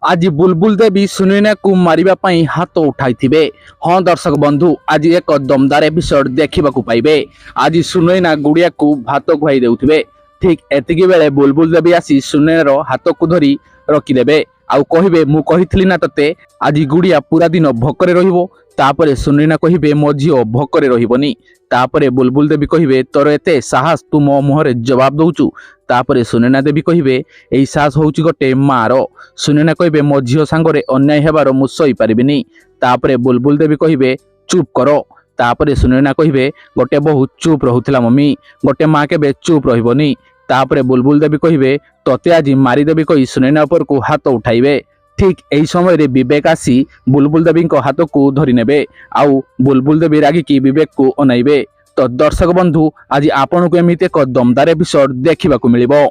आज बुलबुल देवी सुनैना को मारिबा हाथ उठाइथिबे। हाँ दर्शक बंधु, आज एक दमदार एपिसोड देखा पाइबे। आज सुनैना गुड़िया को भात खुआई देउथिबे। ठीक एतिकी बेले बुलबुल देवी आसी सुनैनार हाथ को धरी रखिदेबे आउ कहिबे मु कहिथिली ना तते आज गुड़िया पूरा दिन भोकरे रहिबो। तापरे सुनैना कहिबे मो झियो भोकरे रहिबोनी। तापरे बुलबुल देवी कहिबे तोर एते साहस तू मो मुहरे जवाब दउचु। तापरे सुनैना देवी कहिबे एई साहस होउची गोटे मार। सुनैना कहिबे मो झियो सांगरे अन्याय हेबार मु सही पारिबिनी। तापरे बुलबुल देवी कहिबे चुप करो। तापरे सुनैना कहिबे गोटे बहु चुप रहुथिला मम्मी, गोटे माँ केबे चुप रहिबोनी। तापरे बुलबुल देवी कहिबे तोते आज मारिदेवी कही सुनैना उपर को हाथ उठाइबे। ठीक एही समय रे विवेक आसी बुलबुल देवी को हाथ को धरि नेबे आउ बुलबुल देवी रागिकी विवेक को अनाइबे। तो दर्शक बंधु, आज आपन को एमिते एक दमदार एपिसोड देखिबा को मिलिबो।